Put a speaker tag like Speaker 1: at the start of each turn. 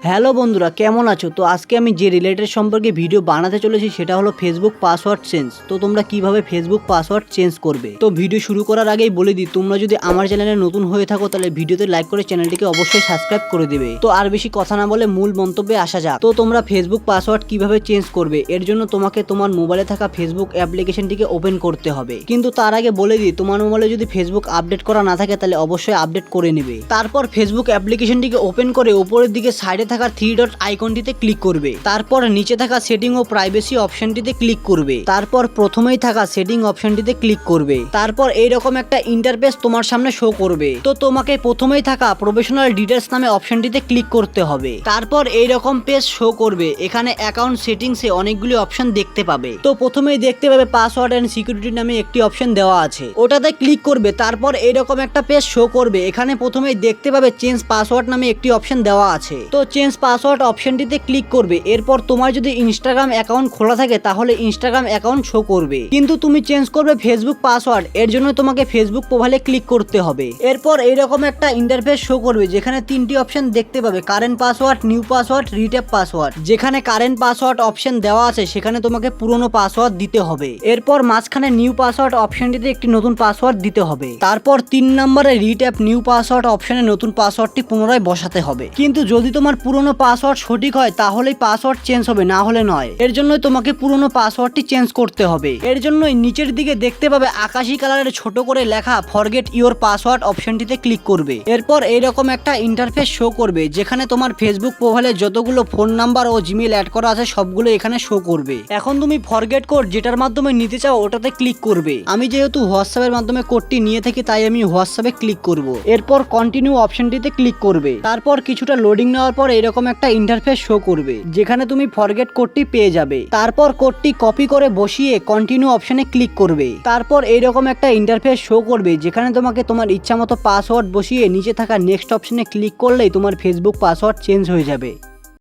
Speaker 1: Hello বন্ধুরা, কেমন আছো? তো আজকে আমি যে রিলেটেড সম্পর্কে ভিডিও বানাতে চলেছি সেটা হলো ফেসবুক পাসওয়ার্ড চেঞ্জ। তো তোমরা কিভাবে ফেসবুক পাসওয়ার্ড চেঞ্জ করবে। তো ভিডিও শুরু করার আগেই বলে দিই, তোমরা যদি আমার চ্যানেলে নতুন হয়ে থাকো তাহলে ভিডিওতে লাইক করে চ্যানেলটিকে অবশ্যই সাবস্ক্রাইব করে দেবে। তো আর বেশি কথা না বলে মূল মন্তব্যে আসা যাক। তো তোমরা ফেসবুক পাসওয়ার্ড কিভাবে চেঞ্জ করবে, এর জন্য তোমাকে তোমার মোবাইলে থাকা ফেসবুক অ্যাপ্লিকেশনটিকে ওপেন করতে হবে। কিন্তু তার আগে বলে দিই, তোমার মোবাইলে যদি ফেসবুক আপডেট করা না থাকে তাহলে অবশ্যই আপডেট করে নেবে। তারপর ফেসবুক অ্যাপ্লিকেশনটিকে ওপেন করে উপরের দিকে সাইডে থাকা 3 ডট আইকনটিতে ক্লিক করবে। তারপর নিচে থাকা সেটিং ও প্রাইভেসি অপশনটিতে ক্লিক করবে। তারপর প্রথমেই থাকা সেটিং অপশনটিতে ক্লিক করবে। তারপর এইরকম একটা ইন্টারফেস তোমার সামনে শো করবে। তো তোমাকে প্রথমেই থাকা প্রফেশনাল ডিটেলস নামে অপশনটিতে ক্লিক করতে হবে। তারপর এইরকম পেজ শো করবে। এখানে অ্যাকাউন্ট সেটিংসে অনেকগুলি অপশন দেখতে পাবে। তো প্রথমেই দেখতে পাবে পাসওয়ার্ড এন্ড সিকিউরিটি নামে একটি অপশন দেওয়া আছে, ওটাতে ক্লিক করবে। তারপর এইরকম একটা পেজ শো করবে। এখানে প্রথমেই দেখতে পাবে চেঞ্জ পাসওয়ার্ড নামে একটি অপশন দেওয়া আছে। তো চেঞ্জ পাসওয়ার্ড অপশনটিতে ক্লিক করবে। এরপর তোমার যদি ইনস্টাগ্রাম অ্যাকাউন্ট খোলা থাকে তাহলে ইনস্টাগ্রাম অ্যাকাউন্ট শো করবে। কিন্তু তুমি চেঞ্জ করবে ফেসবুক পাসওয়ার্ড, এর জন্য তোমাকে ফেসবুক প্রোফাইলে ক্লিক করতে হবে। এরপর এইরকম একটা ইন্টারফেস শো করবে যেখানে 3টি অপশন দেখতে পাবে, current password, new password, retype password. যেখানে কারেন্ট পাসওয়ার্ড অপশন দেওয়া আছে সেখানে তোমাকে পুরনো পাসওয়ার্ড দিতে হবে। এরপর মাঝখানে নিউ পাসওয়ার্ড অপশনটিতে একটি নতুন পাসওয়ার্ড দিতে হবে। তারপর 3 নম্বরে রিটেপ নিউ পাসওয়ার্ড অপশনে নতুন পাসওয়ার্ডটি পুনরায় বসাতে হবে। কিন্তু যদি তোমার পুরনো পাসওয়ার্ড সঠিক হয় তাহলেই পাসওয়ার্ড চেঞ্জ হবে, না হলে নয়। এর জন্যই তোমাকে পুরনো পাসওয়ার্ডটি চেঞ্জ করতে হবে। এর জন্যই নিচের দিকে দেখতে পাবে আকাশী কালারের ছোট করে লেখা ফরগেট ইওর পাসওয়ার্ড অপশনটিতে ক্লিক করবে। এরপর এইরকম একটা ইন্টারফেস শো করবে যেখানে তোমার ফেসবুক প্রোফাইলে যতগুলো ফোন নাম্বার ও জিমেল অ্যাড করা আছে সবগুলো এখানে শো করবে। এখন তুমি ফরগেট কোড যেটার মাধ্যমে নিতে চাও ওটাতে ক্লিক করবে। আমি যেহেতু হোয়াটসঅ্যাপের মাধ্যমে কোডটি নিয়ে থাকি তাই আমি হোয়াটসঅ্যাপে ক্লিক করব। এরপর কন্টিনিউ অপশনটিতে ক্লিক করবে। তারপর কিছুটা লোডিং নেওয়ার পর এরকম একটা ইন্টারফেস শো করবে যেখানে তুমি ফরগেট কোডটি পেয়ে যাবে। তারপর কোডটি কপি করে বসিয়ে কন্টিনিউ অপশনে ক্লিক করবে। তারপর এইরকম একটা ইন্টারফেস শো করবে যেখানে তোমাকে তোমার ইচ্ছামতো পাসওয়ার্ড বসিয়ে নিচে থাকা নেক্সট অপশনে ক্লিক করলেই তোমার ফেসবুক পাসওয়ার্ড চেঞ্জ হয়ে যাবে।